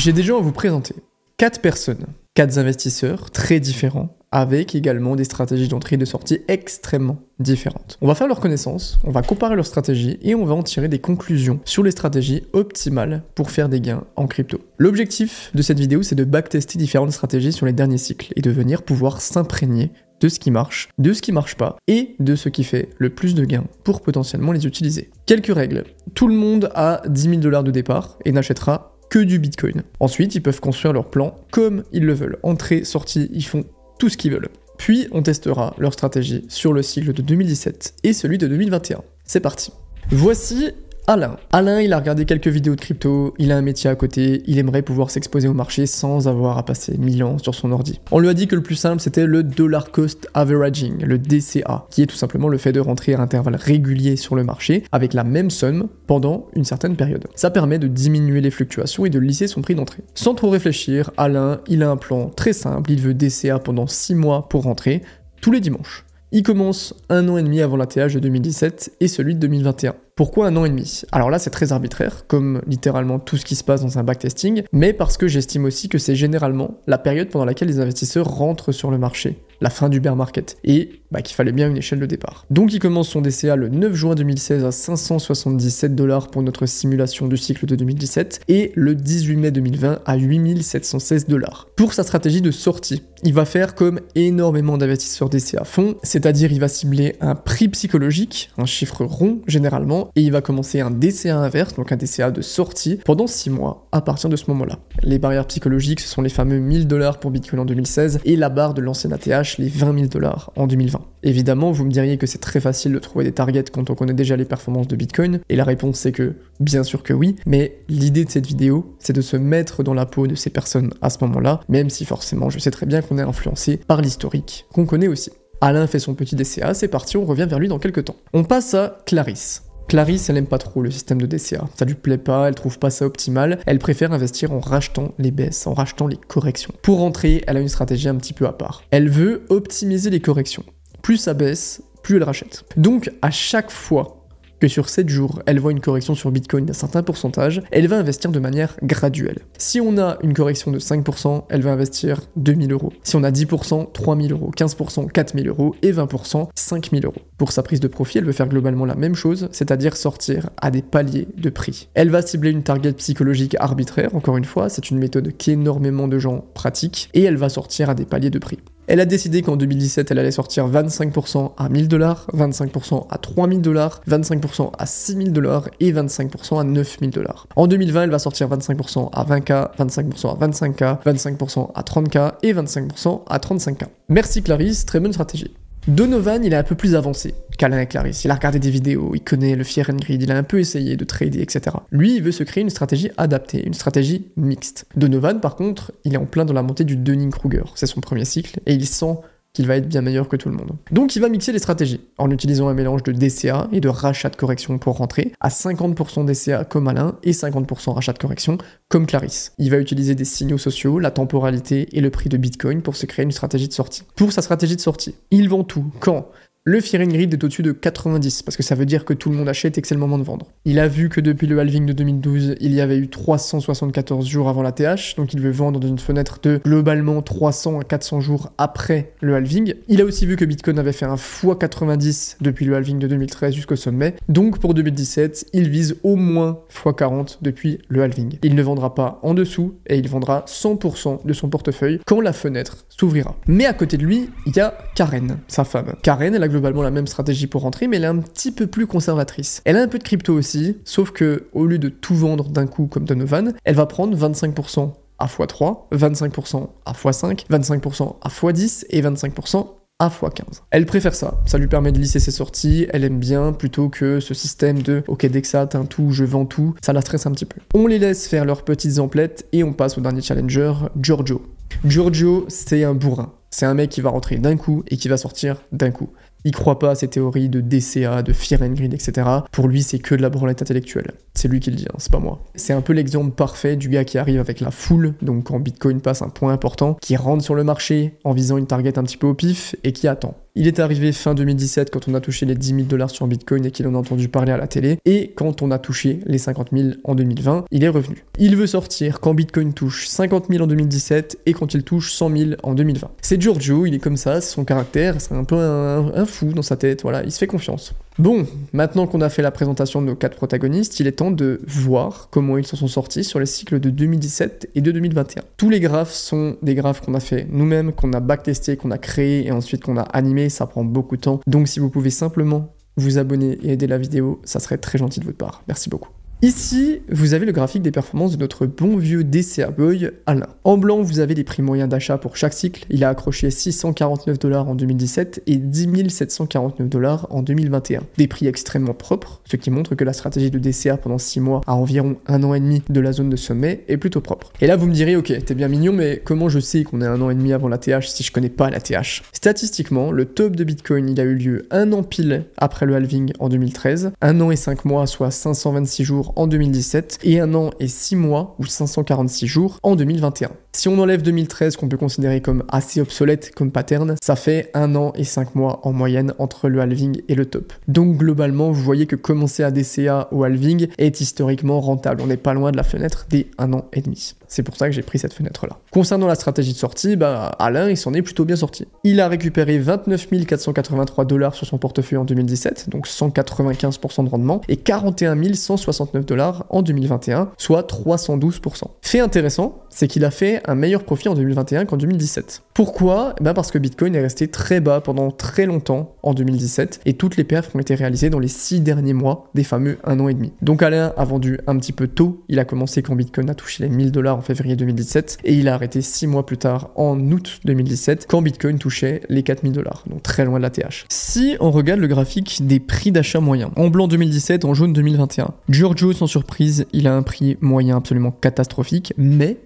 J'ai déjà à vous présenter 4 personnes, 4 investisseurs très différents, avec également des stratégies d'entrée et de sortie extrêmement différentes. On va faire leur connaissance, on va comparer leurs stratégies et on va en tirer des conclusions sur les stratégies optimales pour faire des gains en crypto. L'objectif de cette vidéo, c'est de backtester différentes stratégies sur les derniers cycles et de venir pouvoir s'imprégner de ce qui marche, de ce qui marche pas et de ce qui fait le plus de gains pour potentiellement les utiliser. Quelques règles. Tout le monde a 10 000 $ de départ et n'achètera que du Bitcoin. Ensuite, ils peuvent construire leur plan comme ils le veulent. Entrée, sortie, ils font tout ce qu'ils veulent. Puis, on testera leur stratégie sur le cycle de 2017 et celui de 2021. C'est parti. Voici Alain. Alain, il a regardé quelques vidéos de crypto, il a un métier à côté, il aimerait pouvoir s'exposer au marché sans avoir à passer 1000 ans sur son ordi. On lui a dit que le plus simple, c'était le Dollar Cost Averaging, le DCA, qui est tout simplement le fait de rentrer à intervalles réguliers sur le marché avec la même somme pendant une certaine période. Ça permet de diminuer les fluctuations et de lisser son prix d'entrée. Sans trop réfléchir, Alain, il a un plan très simple, il veut DCA pendant 6 mois pour rentrer tous les dimanches. Il commence 1 an et demi avant l'ATH de 2017 et celui de 2021. Pourquoi 1 an et demi? Alors là, c'est très arbitraire, comme littéralement tout ce qui se passe dans un backtesting, mais parce que j'estime aussi que c'est généralement la période pendant laquelle les investisseurs rentrent sur le marché, la fin du bear market, et qu'il fallait bien une échelle de départ. Donc il commence son DCA le 9 juin 2016 à 577 $ pour notre simulation du cycle de 2017, et le 18 mai 2020 à 8716 $. Pour sa stratégie de sortie, il va faire comme énormément d'investisseurs DCA font, c'est-à-dire il va cibler un prix psychologique, un chiffre rond généralement, et il va commencer un DCA inverse, donc un DCA de sortie, pendant 6 mois à partir de ce moment-là. Les barrières psychologiques, ce sont les fameux 1000 $ pour Bitcoin en 2016, et la barre de l'ancien ATH, les 20 000 $ en 2020. Évidemment, vous me diriez que c'est très facile de trouver des targets quand on connaît déjà les performances de Bitcoin, et la réponse c'est que, bien sûr que oui, mais l'idée de cette vidéo, c'est de se mettre dans la peau de ces personnes à ce moment-là, même si forcément je sais très bien qu'on est influencé par l'historique, qu'on connaît aussi. Alain fait son petit DCA, c'est parti, on revient vers lui dans quelques temps. On passe à Clarisse. Clarisse, elle aime pas trop le système de DCA, ça lui plaît pas, elle trouve pas ça optimal, elle préfère investir en rachetant les baisses, en rachetant les corrections. Pour rentrer, elle a une stratégie un petit peu à part. Elle veut optimiser les corrections. Plus ça baisse, plus elle rachète. Donc à chaque fois que sur 7 jours, elle voit une correction sur Bitcoin d'un certain pourcentage, elle va investir de manière graduelle. Si on a une correction de 5%, elle va investir 2000 €. Si on a 10%, 3000 €, 15%, 4000 € et 20%, 5000 €. Pour sa prise de profit, elle veut faire globalement la même chose, c'est-à-dire sortir à des paliers de prix. Elle va cibler une target psychologique arbitraire, encore une fois, c'est une méthode qu'énormément de gens pratiquent, et elle va sortir à des paliers de prix. Elle a décidé qu'en 2017, elle allait sortir 25% à 1000 $, 25% à 3000 $, 25% à 6000 $ et 25% à 9000 $. En 2020, elle va sortir 25% à 20K, 25% à 25K, 25% à 30K et 25% à 35K. Merci Clarisse, très bonne stratégie. Donovan, il est un peu plus avancé qu'Alain et Clarisse. Il a regardé des vidéos, il connaît le Fear and Greed, il a un peu essayé de trader, etc. Lui, il veut se créer une stratégie adaptée, une stratégie mixte. Donovan, par contre, il est en plein dans la montée du Dunning-Kruger. C'est son premier cycle et il sent qu'il va être bien meilleur que tout le monde. Donc il va mixer les stratégies, en utilisant un mélange de DCA et de rachat de correction pour rentrer, à 50% DCA comme Alain et 50% rachat de correction comme Clarisse. Il va utiliser des signaux sociaux, la temporalité et le prix de Bitcoin pour se créer une stratégie de sortie. Pour sa stratégie de sortie, il vend tout, quand le Fear and Greed est au-dessus de 90, parce que ça veut dire que tout le monde achète et que c'est le moment de vendre. Il a vu que depuis le halving de 2012, il y avait eu 374 jours avant la TH, donc il veut vendre dans une fenêtre de globalement 300 à 400 jours après le halving. Il a aussi vu que Bitcoin avait fait un x90 depuis le halving de 2013 jusqu'au sommet, donc pour 2017, il vise au moins x40 depuis le halving. Il ne vendra pas en dessous, et il vendra 100% de son portefeuille quand la fenêtre s'ouvrira. Mais à côté de lui, il y a Karen, sa femme. Karen, elle a globalement la même stratégie pour rentrer, mais elle est un petit peu plus conservatrice. Elle a un peu de crypto aussi, sauf que au lieu de tout vendre d'un coup comme Donovan, elle va prendre 25% à x3, 25% à x5, 25% à x10 et 25% à x15. Elle préfère ça, ça lui permet de lisser ses sorties, elle aime bien, plutôt que ce système de « ok, dès que ça atteint tout, je vends tout », ça la stresse un petit peu. On les laisse faire leurs petites emplettes et on passe au dernier challenger, Giorgio. Giorgio, c'est un bourrin. C'est un mec qui va rentrer d'un coup et qui va sortir d'un coup. Il croit pas à ces théories de DCA, de Fear and Greed, etc. Pour lui, c'est que de la branlette intellectuelle. C'est lui qui le dit, hein, c'est pas moi. C'est un peu l'exemple parfait du gars qui arrive avec la foule, donc quand Bitcoin passe un point important, qui rentre sur le marché en visant une target un petit peu au pif et qui attend. Il est arrivé fin 2017 quand on a touché les 10 000 $ sur Bitcoin et qu'il en a entendu parler à la télé. Et quand on a touché les 50 000 en 2020, il est revenu. Il veut sortir quand Bitcoin touche 50 000 en 2017 et quand il touche 100 000 en 2020. C'est Giorgio, il est comme ça, c'est son caractère, c'est un peu un fou dans sa tête, voilà, il se fait confiance. Bon, maintenant qu'on a fait la présentation de nos 4 protagonistes, il est temps de voir comment ils s'en sont sortis sur les cycles de 2017 et de 2021. Tous les graphes sont des graphes qu'on a fait nous-mêmes, qu'on a backtesté, qu'on a créé et ensuite qu'on a animé, ça prend beaucoup de temps. Donc si vous pouvez simplement vous abonner et aider la vidéo, ça serait très gentil de votre part. Merci beaucoup. Ici, vous avez le graphique des performances de notre bon vieux DCA Boy, Alain. En blanc, vous avez les prix moyens d'achat pour chaque cycle. Il a accroché 649 $ en 2017 et 10 749 $ en 2021. Des prix extrêmement propres, ce qui montre que la stratégie de DCA pendant 6 mois à environ 1 an et demi de la zone de sommet est plutôt propre. Et là, vous me direz, ok, t'es bien mignon, mais comment je sais qu'on est 1 an et demi avant la TH si je connais pas la TH? Statistiquement, le top de Bitcoin, il a eu lieu 1 an pile après le halving en 2013, 1 an et 5 mois, soit 526 jours en 2017 et 1 an et 6 mois ou 546 jours en 2021. Si on enlève 2013 qu'on peut considérer comme assez obsolète comme pattern, ça fait 1 an et 5 mois en moyenne entre le halving et le top. Donc globalement, vous voyez que commencer à DCA au halving est historiquement rentable. On n'est pas loin de la fenêtre des 1 an et demi. C'est pour ça que j'ai pris cette fenêtre-là. Concernant la stratégie de sortie, Alain, il s'en est plutôt bien sorti. Il a récupéré 29 483 $ sur son portefeuille en 2017, donc 195% de rendement, et 41 169 $ en 2021, soit 312%. Fait intéressant, c'est qu'il a fait un meilleur profit en 2021 qu'en 2017. Pourquoi? Parce que Bitcoin est resté très bas pendant très longtemps en 2017, et toutes les perfs ont été réalisées dans les 6 derniers mois des fameux 1 an et demi. Donc Alain a vendu un petit peu tôt, il a commencé quand Bitcoin a touché les 1000 $ en février 2017, et il a arrêté 6 mois plus tard, en août 2017, quand Bitcoin touchait les 4000 $, donc très loin de la TH. Si on regarde le graphique des prix d'achat moyens, en blanc 2017, en jaune 2021, Giorgio, sans surprise, il a un prix moyen absolument catastrophique, mais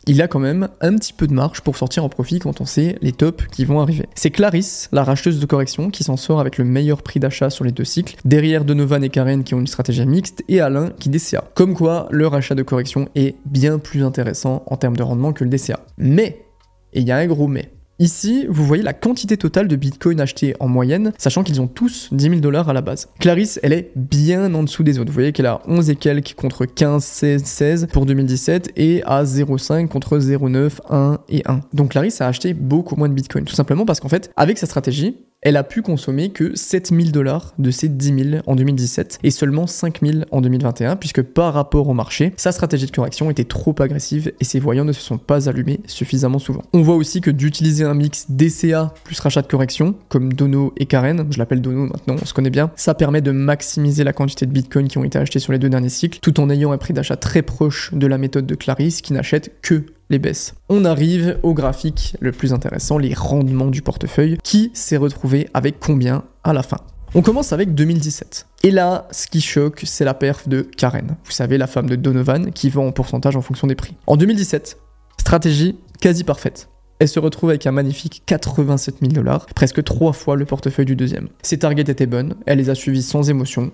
il a quand même un petit peu de marge pour sortir en profit quand on sait les tops qui vont arriver. C'est Clarisse, la racheteuse de correction, qui s'en sort avec le meilleur prix d'achat sur les 2 cycles, derrière Donovan et Karen qui ont une stratégie mixte, et Alain qui DCA. Comme quoi, le rachat de correction est bien plus intéressant en termes de rendement que le DCA. Mais, et il y a un gros mais, ici, vous voyez la quantité totale de Bitcoin achetés en moyenne, sachant qu'ils ont tous 10 000 $ à la base. Clarisse, elle est bien en dessous des autres. Vous voyez qu'elle a 11 et quelques contre 15, 16 pour 2017 et à 0,5 contre 0,9, 1 et 1. Donc Clarisse a acheté beaucoup moins de Bitcoin, tout simplement parce qu'en fait, avec sa stratégie, elle a pu consommer que 7 000 $ de ces 10 000 en 2017 et seulement 5 000 en 2021, puisque par rapport au marché, sa stratégie de correction était trop agressive et ses voyants ne se sont pas allumés suffisamment souvent. On voit aussi que d'utiliser un mix DCA plus rachat de correction, comme Dono et Karen, je l'appelle Dono maintenant, on se connaît bien, ça permet de maximiser la quantité de Bitcoin qui ont été achetés sur les 2 derniers cycles, tout en ayant un prix d'achat très proche de la méthode de Clarisse qui n'achète que les baisses. On arrive au graphique le plus intéressant, les rendements du portefeuille, qui s'est retrouvé avec combien à la fin. On commence avec 2017. Et là, ce qui choque, c'est la perf de Karen. Vous savez, la femme de Donovan qui vend en pourcentage en fonction des prix. En 2017, stratégie quasi parfaite. Elle se retrouve avec un magnifique 87 000 $, presque 3 fois le portefeuille du deuxième. Ses targets étaient bonnes, elle les a suivis sans émotion.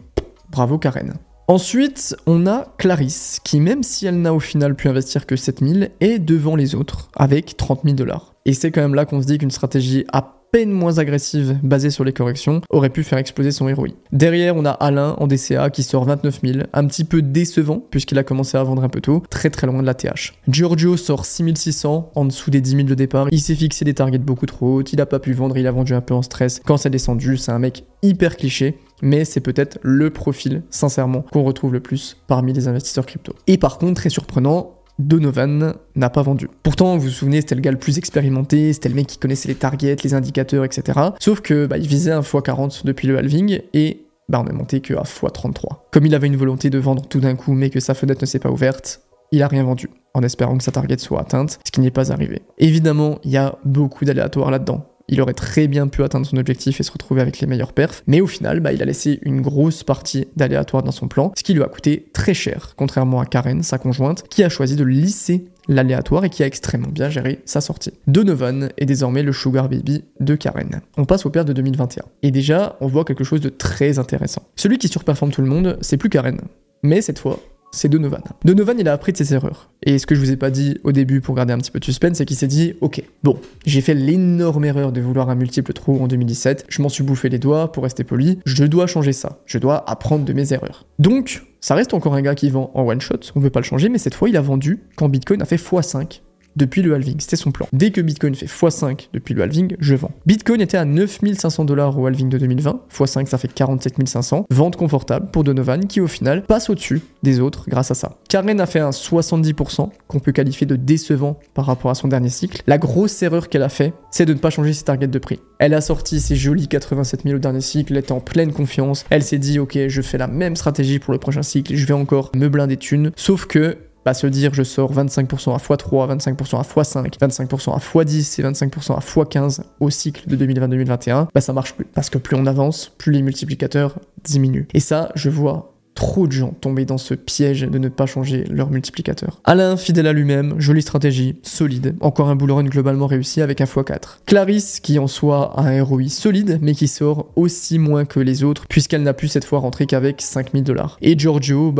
Bravo Karen. Ensuite, on a Clarisse, qui même si elle n'a au final pu investir que 7000, est devant les autres, avec 30 000 $. Et c'est quand même là qu'on se dit qu'une stratégie à peine moins agressive, basée sur les corrections, aurait pu faire exploser son ROI. Derrière, on a Alain en DCA qui sort 29 000, un petit peu décevant, puisqu'il a commencé à vendre un peu tôt, très loin de la TH. Giorgio sort 6600, en dessous des 10 000 de départ, il s'est fixé des targets beaucoup trop hautes, il a pas pu vendre, il a vendu un peu en stress. Quand c'est descendu, c'est un mec hyper cliché, mais c'est peut-être le profil, sincèrement, qu'on retrouve le plus parmi les investisseurs crypto. Et par contre, très surprenant, Donovan n'a pas vendu. Pourtant, vous vous souvenez, c'était le gars le plus expérimenté, c'était le mec qui connaissait les targets, les indicateurs, etc. Sauf que il visait un x40 depuis le halving et on est monté que à x33. Comme il avait une volonté de vendre tout d'un coup, mais que sa fenêtre ne s'est pas ouverte, il a rien vendu, en espérant que sa target soit atteinte, ce qui n'est pas arrivé. Évidemment, il y a beaucoup d'aléatoires là-dedans. Il aurait très bien pu atteindre son objectif et se retrouver avec les meilleurs perfs, mais au final, il a laissé une grosse partie d'aléatoire dans son plan, ce qui lui a coûté très cher, contrairement à Karen, sa conjointe, qui a choisi de lisser l'aléatoire et qui a extrêmement bien géré sa sortie. Donovan est désormais le sugar baby de Karen. On passe au père de 2021. Et déjà, on voit quelque chose de très intéressant. Celui qui surperforme tout le monde, c'est plus Karen. mais cette fois, c'est Donovan. Donovan, il a appris de ses erreurs. Et ce que je vous ai pas dit au début pour garder un petit peu de suspense, c'est qu'il s'est dit « Ok, bon, j'ai fait l'énorme erreur de vouloir un multiple trop haut en 2017, je m'en suis bouffé les doigts pour rester poli, je dois changer ça, je dois apprendre de mes erreurs. » Donc, ça reste encore un gars qui vend en one shot, on ne peut pas le changer, mais cette fois, il a vendu quand Bitcoin a fait x5. Depuis le halving, c'était son plan. Dès que Bitcoin fait x5 depuis le halving, je vends. Bitcoin était à 9500 $ au halving de 2020, x5 ça fait 47 500, vente confortable pour Donovan qui au final passe au-dessus des autres grâce à ça. Karen a fait un 70% qu'on peut qualifier de décevant par rapport à son dernier cycle. La grosse erreur qu'elle a fait, c'est de ne pas changer ses targets de prix. Elle a sorti ses jolis 87 000 au dernier cycle, elle était en pleine confiance, elle s'est dit ok, je fais la même stratégie pour le prochain cycle, je vais encore me blinder de thunes, sauf que se dire je sors 25% à x3, 25% à x5, 25% à x10 et 25% à x15 au cycle de 2020-2021, ça marche plus. Parce que plus on avance, plus les multiplicateurs diminuent. Et ça, je vois trop de gens tomber dans ce piège de ne pas changer leur multiplicateur. Alain, fidèle à lui-même, jolie stratégie, solide, encore un bull run globalement réussi avec un x4. Clarisse, qui en soi a un ROI solide, mais qui sort aussi moins que les autres, puisqu'elle n'a pu cette fois rentrer qu'avec 5000 $. Et Giorgio,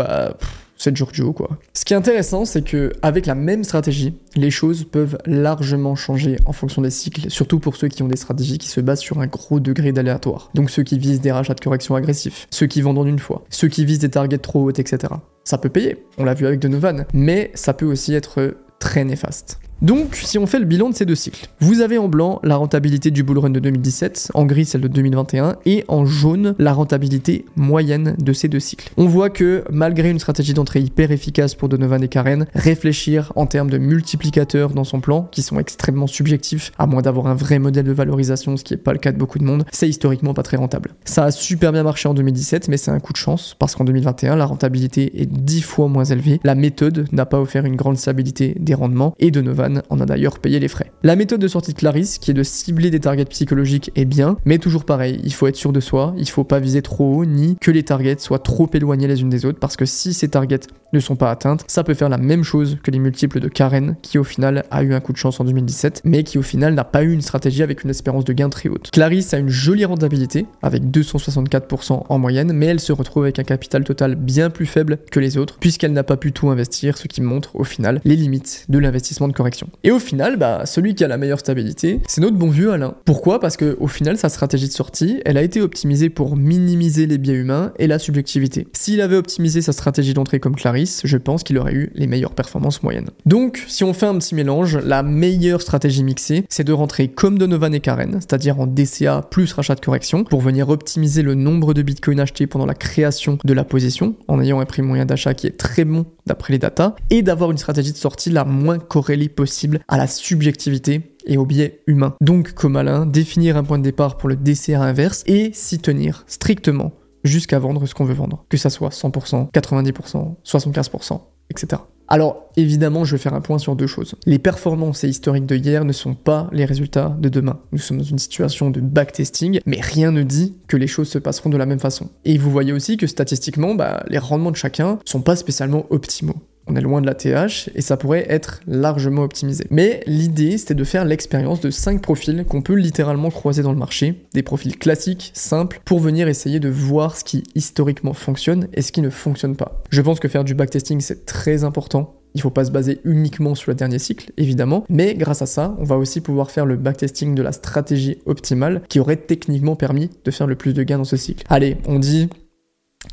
c'est Giorgio quoi. Ce qui est intéressant, c'est que avec la même stratégie, les choses peuvent largement changer en fonction des cycles, surtout pour ceux qui ont des stratégies qui se basent sur un gros degré d'aléatoire. Donc ceux qui visent des rachats de correction agressifs, ceux qui vendent en une fois, ceux qui visent des targets trop hautes, etc. Ça peut payer, on l'a vu avec Donovan, mais ça peut aussi être très néfaste. Donc, si on fait le bilan de ces deux cycles, vous avez en blanc la rentabilité du bull run de 2017, en gris celle de 2021, et en jaune la rentabilité moyenne de ces deux cycles. On voit que, malgré une stratégie d'entrée hyper efficace pour Donovan et Karen, réfléchir en termes de multiplicateurs dans son plan, qui sont extrêmement subjectifs, à moins d'avoir un vrai modèle de valorisation, ce qui n'est pas le cas de beaucoup de monde, c'est historiquement pas très rentable. Ça a super bien marché en 2017, mais c'est un coup de chance, parce qu'en 2021, la rentabilité est 10 fois moins élevée, la méthode n'a pas offert une grande stabilité des rendements, et Donovan en a d'ailleurs payé les frais. La méthode de sortie de Clarisse, qui est de cibler des targets psychologiques, est bien, mais toujours pareil, il faut être sûr de soi, il faut pas viser trop haut, ni que les targets soient trop éloignés les unes des autres, parce que si ces targets ne sont pas atteintes, ça peut faire la même chose que les multiples de Karen, qui au final a eu un coup de chance en 2017, mais qui au final n'a pas eu une stratégie avec une espérance de gain très haute. Clarisse a une jolie rentabilité, avec 264% en moyenne, mais elle se retrouve avec un capital total bien plus faible que les autres, puisqu'elle n'a pas pu tout investir, ce qui montre au final les limites de l'investissement de correction. Et au final, celui qui a la meilleure stabilité, c'est notre bon vieux Alain. Pourquoi? Parce que au final, sa stratégie de sortie, elle a été optimisée pour minimiser les biais humains et la subjectivité. S'il avait optimisé sa stratégie d'entrée comme Clarisse, je pense qu'il aurait eu les meilleures performances moyennes. Donc, si on fait un petit mélange, la meilleure stratégie mixée, c'est de rentrer comme Donovan et Karen, c'est-à-dire en DCA plus rachat de correction, pour venir optimiser le nombre de bitcoins achetés pendant la création de la position, en ayant un prix moyen d'achat qui est très bon d'après les datas, et d'avoir une stratégie de sortie la moins corrélée possible à la subjectivité et au biais humain. Donc, comme Alain, définir un point de départ pour le DCA inverse et s'y tenir strictement jusqu'à vendre ce qu'on veut vendre, que ça soit 100%, 90%, 75%, etc. Alors, évidemment, je vais faire un point sur deux choses. Les performances et historiques de hier ne sont pas les résultats de demain. Nous sommes dans une situation de backtesting, mais rien ne dit que les choses se passeront de la même façon. Et vous voyez aussi que statistiquement, les rendements de chacun sont pas spécialement optimaux. On est loin de la TH et ça pourrait être largement optimisé. Mais l'idée, c'était de faire l'expérience de 5 profils qu'on peut littéralement croiser dans le marché, des profils classiques, simples, pour venir essayer de voir ce qui historiquement fonctionne et ce qui ne fonctionne pas. Je pense que faire du backtesting, c'est très important. Il ne faut pas se baser uniquement sur le dernier cycle, évidemment, mais grâce à ça, on va aussi pouvoir faire le backtesting de la stratégie optimale qui aurait techniquement permis de faire le plus de gains dans ce cycle. Allez, on dit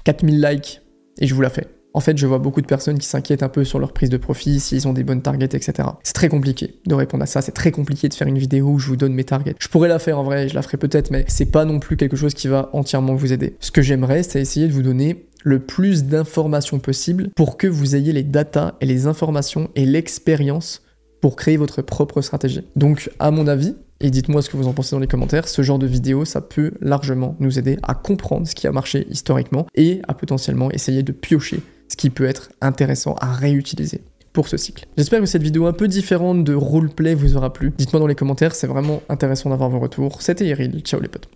4000 likes et je vous la fais. En fait, je vois beaucoup de personnes qui s'inquiètent un peu sur leur prise de profit, s'ils ont des bonnes targets, etc. C'est très compliqué de répondre à ça, c'est très compliqué de faire une vidéo où je vous donne mes targets. Je pourrais la faire en vrai, je la ferai peut-être, mais c'est pas non plus quelque chose qui va entièrement vous aider. Ce que j'aimerais, c'est essayer de vous donner le plus d'informations possible pour que vous ayez les datas et les informations et l'expérience pour créer votre propre stratégie. Donc, à mon avis, et dites-moi ce que vous en pensez dans les commentaires, ce genre de vidéo, ça peut largement nous aider à comprendre ce qui a marché historiquement et à potentiellement essayer de piocher ce qui peut être intéressant à réutiliser pour ce cycle. J'espère que cette vidéo un peu différente de roleplay vous aura plu. Dites-moi dans les commentaires, c'est vraiment intéressant d'avoir vos retours. C'était Eril, ciao les potes.